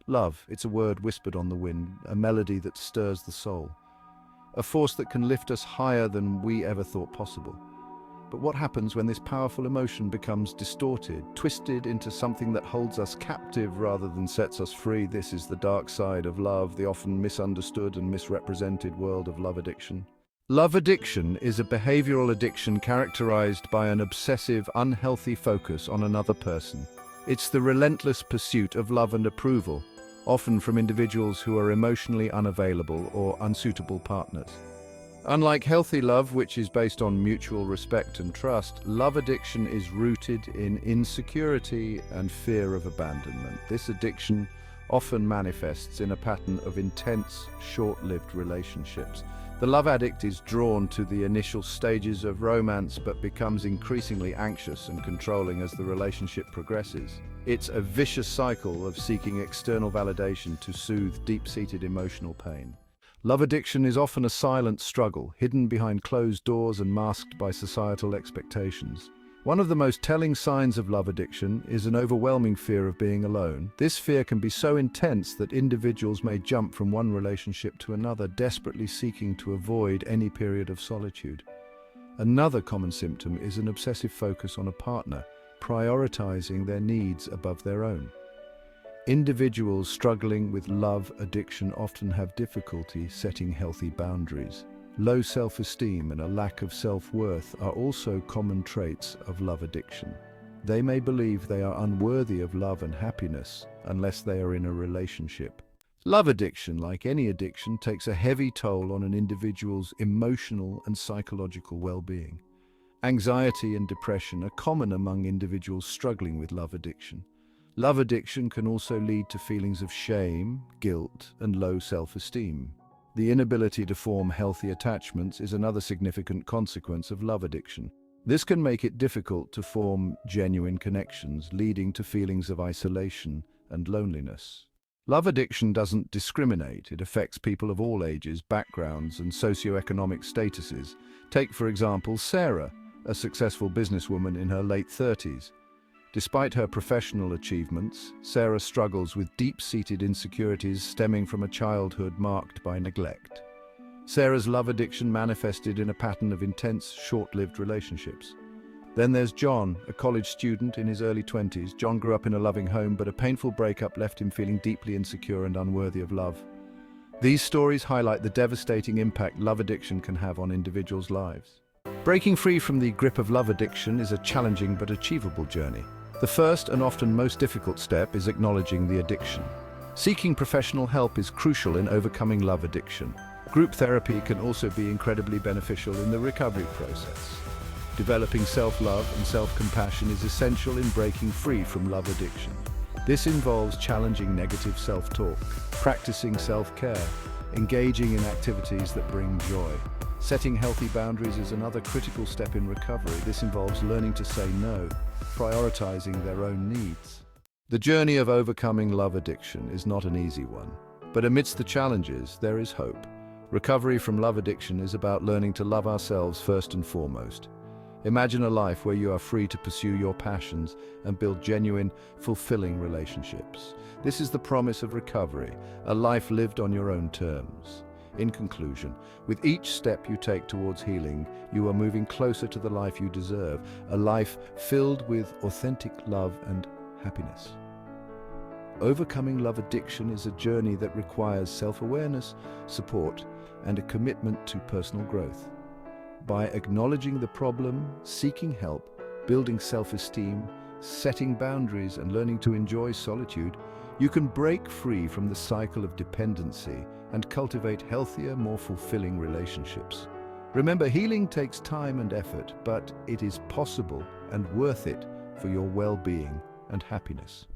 Love, it's a word whispered on the wind, a melody that stirs the soul, a force that can lift us higher than we ever thought possible. But what happens when this powerful emotion becomes distorted, twisted into something that holds us captive rather than sets us free? This is the dark side of love, the often misunderstood and misrepresented world of love addiction. Love addiction is a behavioral addiction characterized by an obsessive, unhealthy focus on another person. It's the relentless pursuit of love and approval, often from individuals who are emotionally unavailable or unsuitable partners. Unlike healthy love, which is based on mutual respect and trust, love addiction is rooted in insecurity and fear of abandonment. This addiction often manifests in a pattern of intense, short-lived relationships. The love addict is drawn to the initial stages of romance but becomes increasingly anxious and controlling as the relationship progresses. It's a vicious cycle of seeking external validation to soothe deep-seated emotional pain. Love addiction is often a silent struggle, hidden behind closed doors and masked by societal expectations. One of the most telling signs of love addiction is an overwhelming fear of being alone. This fear can be so intense that individuals may jump from one relationship to another, desperately seeking to avoid any period of solitude. Another common symptom is an obsessive focus on a partner, prioritizing their needs above their own. Individuals struggling with love addiction often have difficulty setting healthy boundaries. Low self-esteem and a lack of self-worth are also common traits of love addiction. They may believe they are unworthy of love and happiness unless they are in a relationship. Love addiction, like any addiction, takes a heavy toll on an individual's emotional and psychological well-being. Anxiety and depression are common among individuals struggling with love addiction. Love addiction can also lead to feelings of shame, guilt, and low self-esteem. The inability to form healthy attachments is another significant consequence of love addiction. This can make it difficult to form genuine connections, leading to feelings of isolation and loneliness. Love addiction doesn't discriminate. It affects people of all ages, backgrounds, and socioeconomic statuses. Take, for example, Sarah, a successful businesswoman in her late 30s. Despite her professional achievements, Sarah struggles with deep-seated insecurities stemming from a childhood marked by neglect. Sarah's love addiction manifested in a pattern of intense, short-lived relationships. Then there's John, a college student in his early 20s. John grew up in a loving home, but a painful breakup left him feeling deeply insecure and unworthy of love. These stories highlight the devastating impact love addiction can have on individuals' lives. Breaking free from the grip of love addiction is a challenging but achievable journey. The first and often most difficult step is acknowledging the addiction. Seeking professional help is crucial in overcoming love addiction. Group therapy can also be incredibly beneficial in the recovery process. Developing self-love and self-compassion is essential in breaking free from love addiction. This involves challenging negative self-talk, practicing self-care, engaging in activities that bring joy. Setting healthy boundaries is another critical step in recovery. This involves learning to say no, prioritizing their own needs. The journey of overcoming love addiction is not an easy one, but amidst the challenges, there is hope. Recovery from love addiction is about learning to love ourselves first and foremost. Imagine a life where you are free to pursue your passions and build genuine, fulfilling relationships. This is the promise of recovery, a life lived on your own terms. In conclusion, with each step you take towards healing, you are moving closer to the life you deserve, a life filled with authentic love and happiness. Overcoming love addiction is a journey that requires self-awareness, support, and a commitment to personal growth. By acknowledging the problem, seeking help, building self-esteem, setting boundaries, and learning to enjoy solitude, you can break free from the cycle of dependency and cultivate healthier, more fulfilling relationships. Remember, healing takes time and effort, but it is possible and worth it for your well-being and happiness.